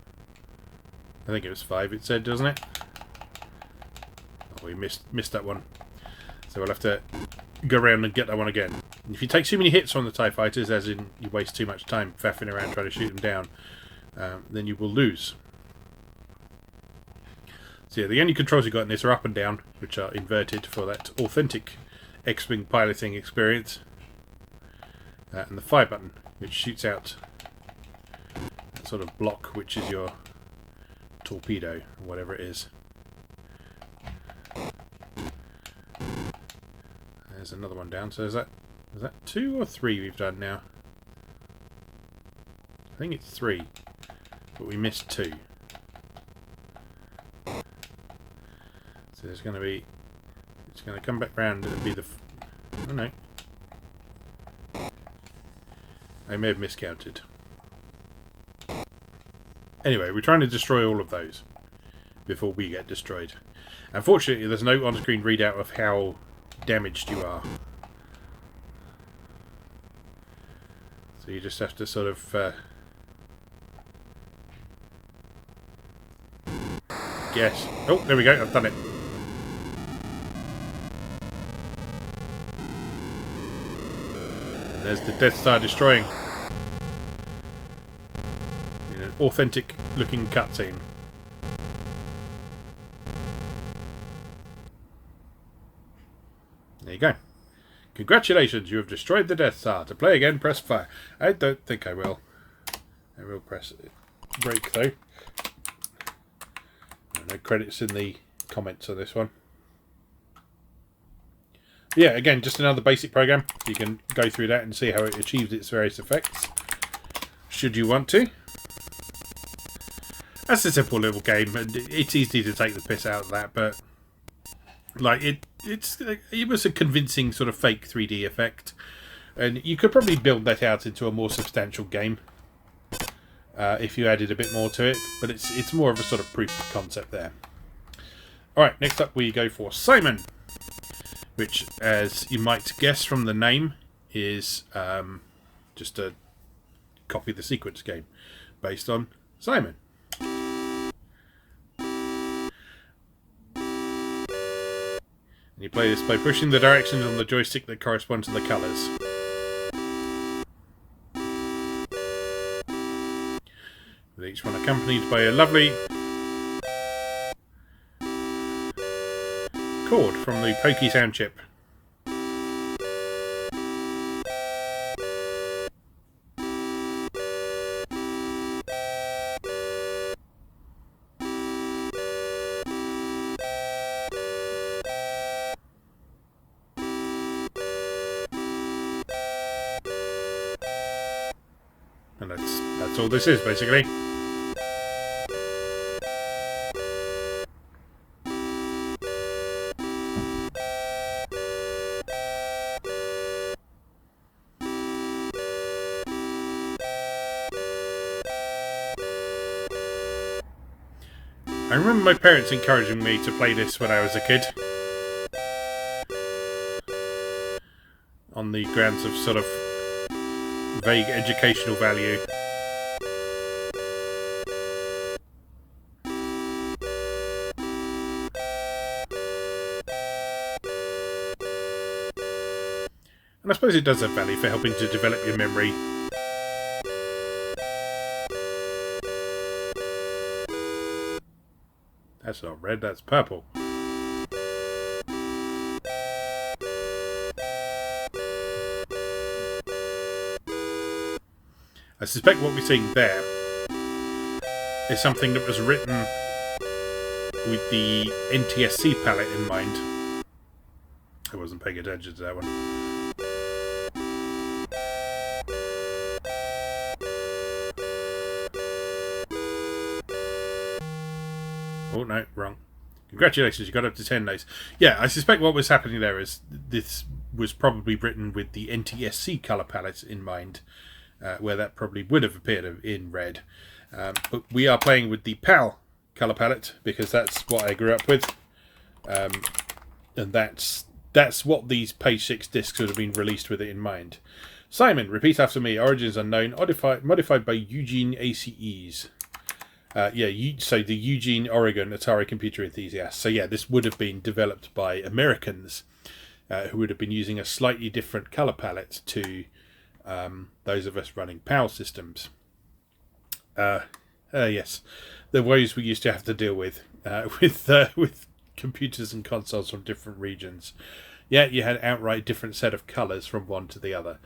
I think it was 5 it said, doesn't it? Oh, we missed that one. So we'll have to go around and get that one again. And if you take too many hits on the TIE fighters, as in you waste too much time faffing around trying to shoot them down, then you will lose. So yeah, the only controls you've got in this are up and down, which are inverted for that authentic X-Wing piloting experience. And the fire button, which shoots out that sort of block, which is your torpedo, or whatever it is. There's another one down. So is that 2 or 3 we've done now? I think it's 3, but we missed 2. So there's going to be... It's going to come back round and be the... Oh no. I may have miscounted. Anyway, we're trying to destroy all of those before we get destroyed. Unfortunately, there's no on-screen readout of how damaged you are. So you just have to sort of... guess. Oh, there we go, I've done it. And there's the Death Star destroying. an authentic looking cutscene. There you go. Congratulations, you have destroyed the Death Star. To play again, press fire. I don't think I will. I will press break though. No credits in the comments on this one. Yeah, again, just another basic program. You can go through that and see how it achieves its various effects, should you want to. That's a simple little game, and it's easy to take the piss out of that, but like it was a convincing sort of fake 3D effect, and you could probably build that out into a more substantial game if you added a bit more to it, but it's more of a sort of proof of concept there. Alright, next up we go for Simon, which, as you might guess from the name, is just a copy the sequence game based on Simon. And you play this by pushing the directions on the joystick that correspond to the colours. With each one accompanied by a lovely chord from the Pokey sound chip. And that's all this is, basically. I remember my parents encouraging me to play this when I was a kid, on the grounds of sort of vague educational value. And I suppose it does have value for helping to develop your memory. That's not red, that's purple. I suspect what we're seeing there is something that was written with the NTSC palette in mind. I wasn't paying attention to that one. Oh no, wrong. Congratulations, you got up to 10 days. Yeah, I suspect what was happening there is this was probably written with the NTSC colour palette in mind, where that probably would have appeared in red. But we are playing with the PAL colour palette because that's what I grew up with. And that's what these page 6 discs would have been released with it in mind. Simon, repeat after me. Origins unknown, modified by Eugene ACEs. So the Eugene, Oregon Atari computer enthusiasts. So yeah, this would have been developed by Americans who would have been using a slightly different colour palette to those of us running PAL systems. Yes, the woes we used to have to deal with computers and consoles from different regions. Yeah, you had outright different set of colours from one to the other,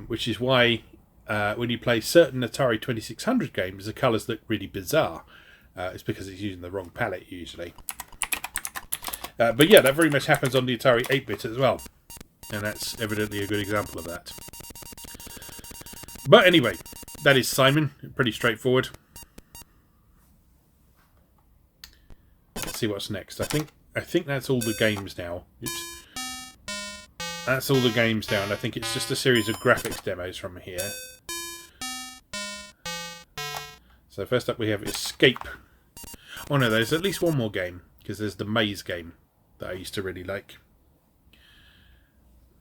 which is why when you play certain Atari 2600 games, the colours look really bizarre. It's because it's using the wrong palette usually. But yeah, that very much happens on the Atari 8-bit as well, and that's evidently a good example of that. But anyway, that is Simon. Pretty straightforward. Let's see what's next. I think that's all the games now. Oops. That's all the games now, and I think it's just a series of graphics demos from here. So first up we have Escape. Oh no, there's at least one more game, because there's the Maze game that I used to really like.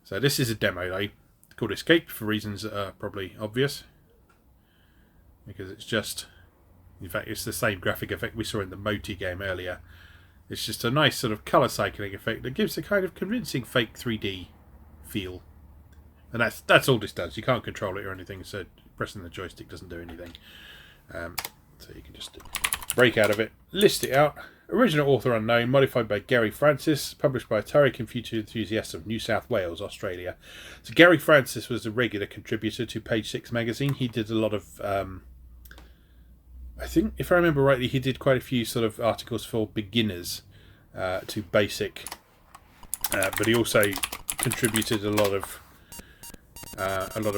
So this is a demo, though, called Escape, for reasons that are probably obvious. Because it's just... In fact, it's the same graphic effect we saw in the Motie game earlier. It's just a nice sort of colour cycling effect that gives a kind of convincing fake 3D feel. And that's all this does. You can't control it or anything, so pressing the joystick doesn't do anything. So you can just break out of it, list it out. Original author unknown, modified by Gary Francis, published by Atari Computer Enthusiasts of New South Wales, Australia. So Gary Francis was a regular contributor to Page 6 magazine. He did a lot of, I think, if I remember rightly, he did quite a few sort of articles for beginners to basic, but he also contributed a lot of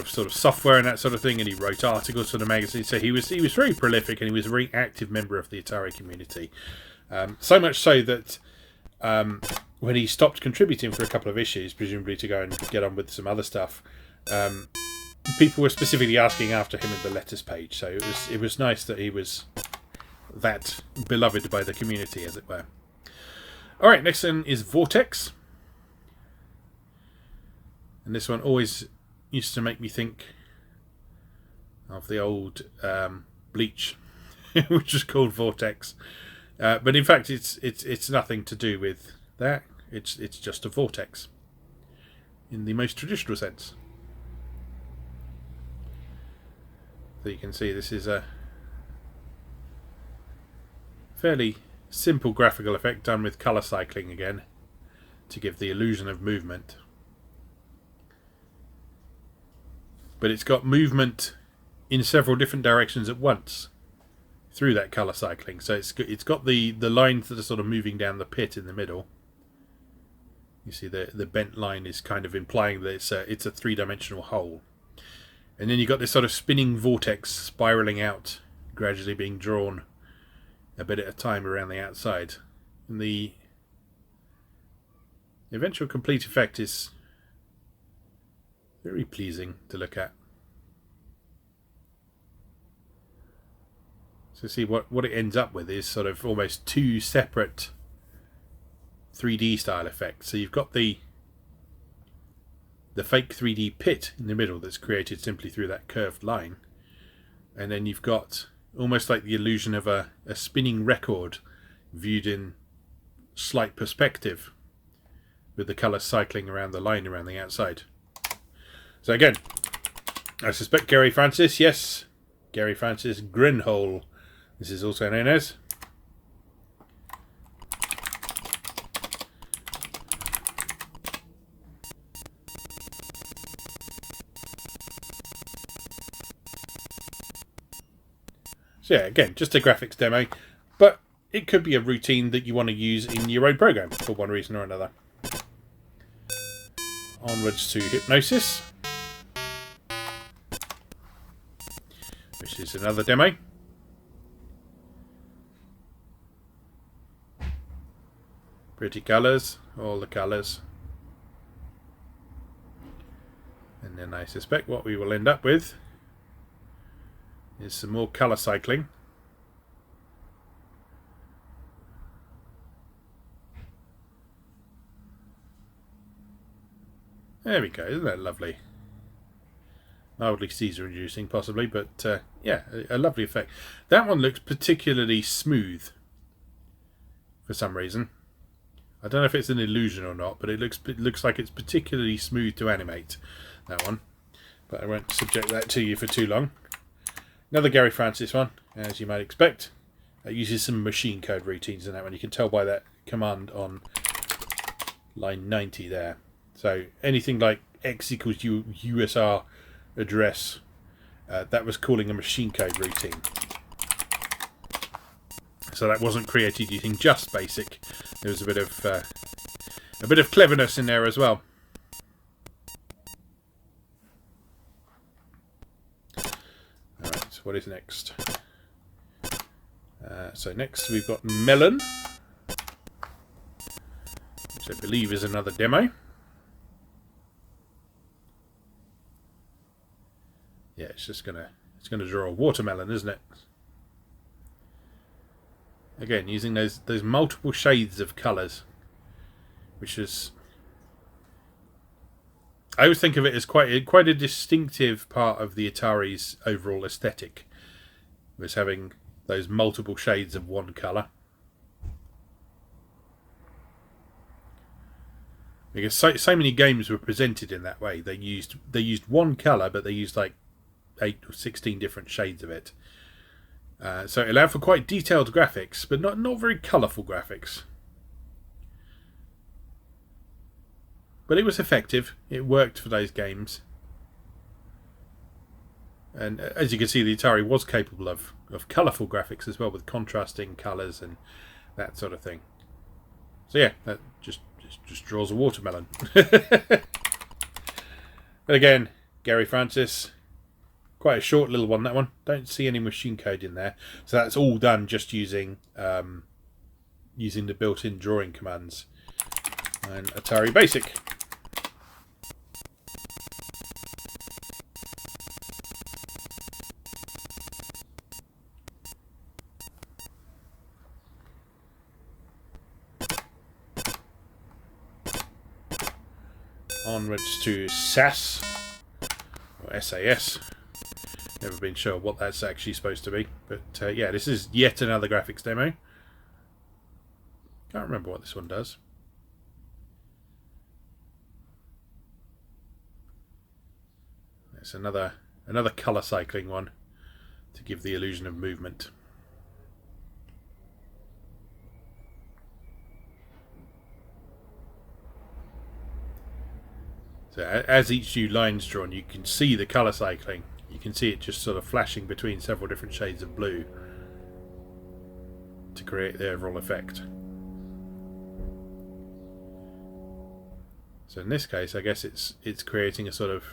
sort of software and that sort of thing, and he wrote articles for the magazine. So he was very prolific, and he was a very active member of the Atari community. So much so that when he stopped contributing for a couple of issues, presumably to go and get on with some other stuff, people were specifically asking after him in the letters page. So it was nice that he was that beloved by the community, as it were. All right, next one is Vortex, and this one always used to make me think of the old Bleach, which was called Vortex. But in fact, it's nothing to do with that. It's just a vortex in the most traditional sense. So you can see this is a fairly simple graphical effect done with color cycling again to give the illusion of movement. But it's got movement in several different directions at once through that color cycling. So it's got the lines that are sort of moving down the pit in the middle. You see the bent line is kind of implying that it's a three-dimensional hole. And then you've got this sort of spinning vortex spiraling out, gradually being drawn a bit at a time around the outside. And the eventual complete effect is very pleasing to look at. So see what it ends up with is sort of almost two separate 3D style effects. So you've got the fake 3D pit in the middle that's created simply through that curved line, and then you've got almost like the illusion of a spinning record viewed in slight perspective with the colour cycling around the line around the outside. So again, I suspect Gary Francis, yes, Gary Francis Grinhole, this is also known as. So yeah, again, just a graphics demo, but it could be a routine that you want to use in your own program for one reason or another. Onwards to Hypnosis, which is another demo. Pretty colours, all the colours. And then I suspect what we will end up with is some more colour cycling. There we go, isn't that lovely? Mildly seizure-inducing possibly, but yeah, a lovely effect. That one looks particularly smooth for some reason. I don't know if it's an illusion or not, but it looks like it's particularly smooth to animate, that one. But I won't subject that to you for too long. Another Gary Francis one, as you might expect. It uses some machine code routines in that one. You can tell by that command on line 90 there. So anything like x equals USR address, that was calling a machine code routine. So that wasn't created using just BASIC. There was a bit of cleverness in there as well. Alright, so what is next? So next we've got Melon, which I believe is another demo. Yeah, it's gonna draw a watermelon, isn't it? Again, using those multiple shades of colours, which is, I always think of it as quite a distinctive part of the Atari's overall aesthetic, was having those multiple shades of one colour. Because so many games were presented in that way. They used one colour, but they used like 8 or 16 different shades of it. So it allowed for quite detailed graphics, but not very colourful graphics. But it was effective. It worked for those games. And as you can see, the Atari was capable of colourful graphics as well, with contrasting colours and that sort of thing. So yeah, that just draws a watermelon. But again, Gary Francis, quite a short little one, that one. Don't see any machine code in there. So that's all done just using the built-in drawing commands and Atari Basic. Onwards to SAS, or SAS. Never been sure what that's actually supposed to be. But yeah, this is yet another graphics demo. Can't remember what this one does. It's another colour cycling one to give the illusion of movement. So as each new line's drawn, you can see the colour cycling. You can see it just sort of flashing between several different shades of blue to create the overall effect. So in this case, I guess it's creating a sort of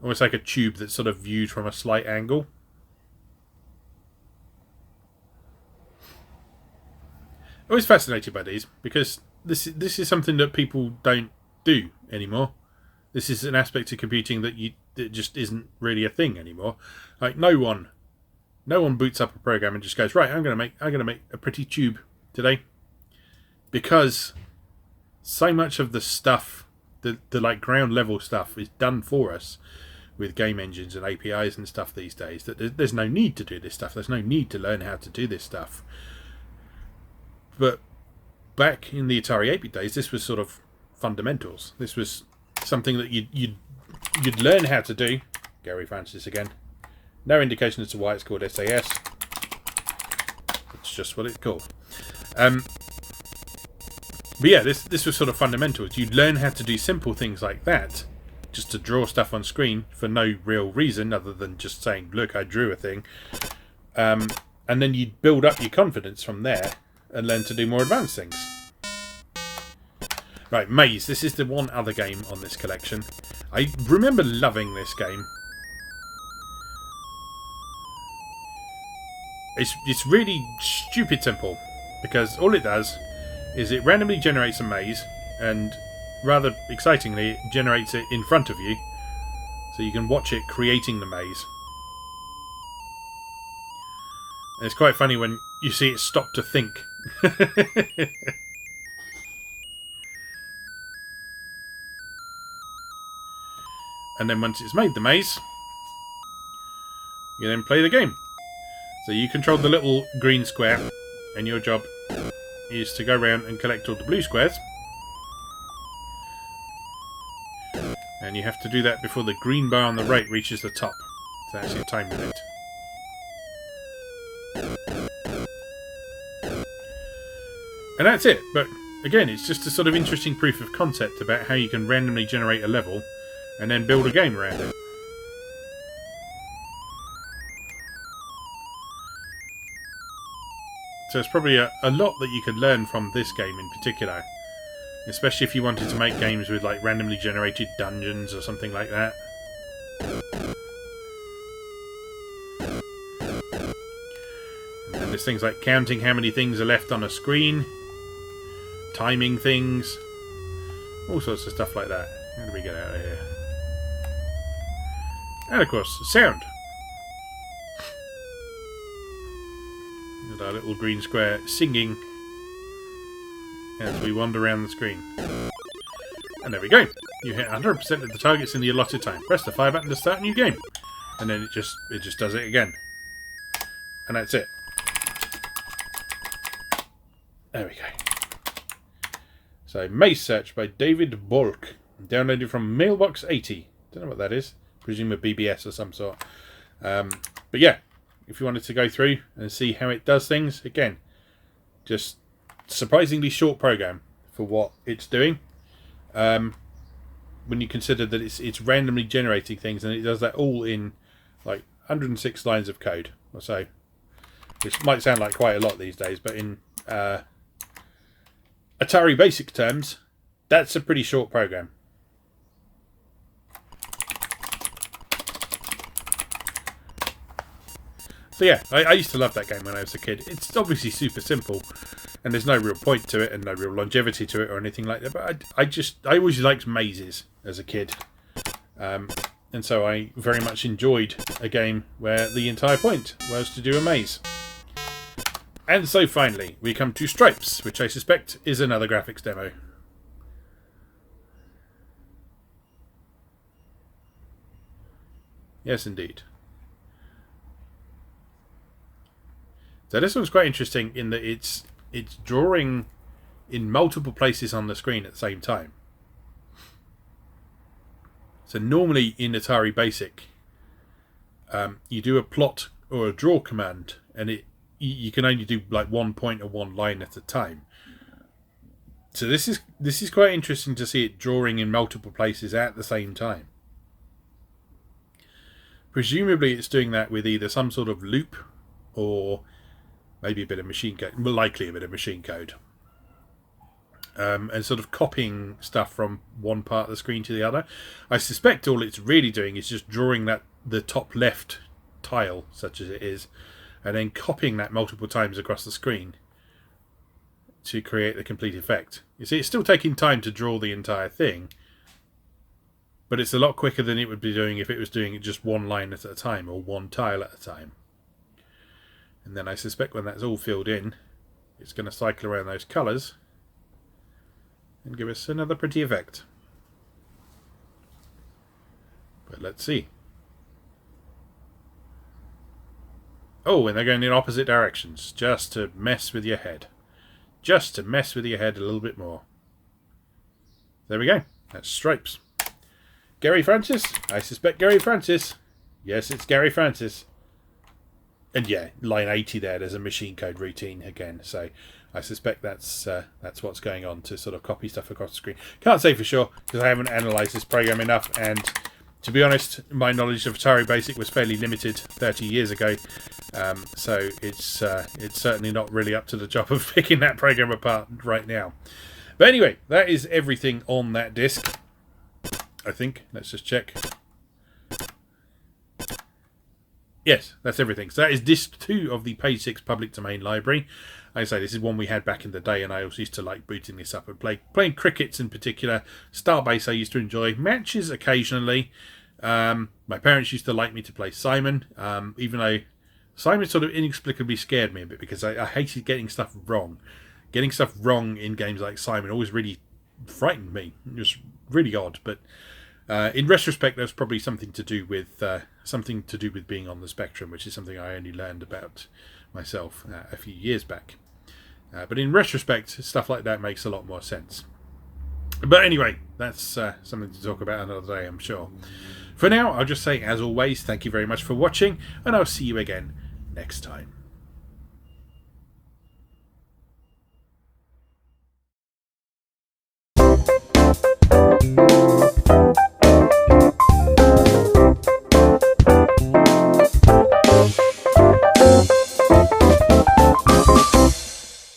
almost like a tube that's sort of viewed from a slight angle. I was fascinated by these because this is something that people don't do anymore. This is an aspect of computing that just isn't really a thing anymore. Like no one boots up a program and just goes, right, I'm gonna make a pretty tube today, because so much of the stuff, the like ground level stuff, is done for us with game engines and APIs and stuff these days, that there's no need to do this stuff. There's no need to learn how to do this stuff. But back in the Atari 8-bit days, this was sort of fundamentals. This was something that you'd learn how to do. Gary Francis again. No indication as to why it's called SAS. It's just what it's called. But yeah, this was sort of fundamentals. You'd learn how to do simple things like that, just to draw stuff on screen for no real reason other than just saying, look, I drew a thing. And then you'd build up your confidence from there and learn to do more advanced things. Right, Maze. This is the one other game on this collection. I remember loving this game. It's really stupid simple, because all it does is it randomly generates a maze, and rather excitingly, it generates it in front of you, so you can watch it creating the maze. And it's quite funny when you see it stop to think. And then once it's made the maze, you then play the game. So you control the little green square, and your job is to go around and collect all the blue squares. And you have to do that before the green bar on the right reaches the top. So that's your time limit. And that's it. But again, it's just a sort of interesting proof of concept about how you can randomly generate a level and then build a game around it. So it's probably a lot that you could learn from this game in particular, especially if you wanted to make games with like randomly generated dungeons or something like that. And there's things like counting how many things are left on a screen, timing things, all sorts of stuff like that. How do we get out of here? And of course, sound. And our little green square singing as we wander around the screen. And there we go. You hit 100% of the targets in the allotted time. Press the fire button to start a new game. And then it just does it again. And that's it. There we go. So, Maze Search by David Bulk. Downloaded from Mailbox 80. Don't know what that is. Presume a BBS of some sort. But But yeah, if you wanted to go through and see how it does things, again, just surprisingly short program for what it's doing. When you consider that it's randomly generating things, and it does that all in like 106 lines of code or so, which might sound like quite a lot these days, but in Atari basic terms, that's a pretty short program. So yeah, I used to love that game when I was a kid. It's obviously super simple, and there's no real point to it, and no real longevity to it, or anything like that. But I always liked mazes as a kid, and so I very much enjoyed a game where the entire point was to do a maze. And so finally, we come to Stripes, which I suspect is another graphics demo. Yes, indeed. So this one's quite interesting in that it's drawing in multiple places on the screen at the same time. So normally in Atari Basic, you do a plot or a draw command, and you can only do like one point or one line at a time. So this is quite interesting to see it drawing in multiple places at the same time. Presumably it's doing that with either some sort of loop or maybe a bit of machine code, likely a bit of machine code, and sort of copying stuff from one part of the screen to the other. I suspect all it's really doing is just drawing the top left tile, such as it is, and then copying that multiple times across the screen to create the complete effect. You see, it's still taking time to draw the entire thing, but it's a lot quicker than it would be doing if it was doing it just one line at a time or one tile at a time. And then I suspect when that's all filled in, it's going to cycle around those colours and give us another pretty effect. But let's see. Oh, and they're going in opposite directions, just to mess with your head. Just to mess with your head a little bit more. There we go. That's Stripes. Gary Francis? I suspect Gary Francis. Yes, it's Gary Francis. And yeah, line 80 there's a machine code routine again. So I suspect that's what's going on to sort of copy stuff across the screen. Can't say for sure because I haven't analysed this program enough. And to be honest, my knowledge of Atari Basic was fairly limited 30 years ago. So it's certainly not really up to the job of picking that program apart right now. But anyway, that is everything on that disc, I think. Let's just check. Yes, that's everything. So that is disc 2 of the page 6 public domain library. Like I say, this is one we had back in the day, and I also used to like booting this up and playing crickets in particular. Starbase I used to enjoy. Matches occasionally. My parents used to like me to play Simon, even though Simon sort of inexplicably scared me a bit because I hated getting stuff wrong. Getting stuff wrong in games like Simon always really frightened me. It was really odd, but in retrospect, there's probably something to do with being on the spectrum, which is something I only learned about myself a few years back. But in retrospect, stuff like that makes a lot more sense. But anyway, that's something to talk about another day, I'm sure. For now, I'll just say, as always, thank you very much for watching, and I'll see you again next time.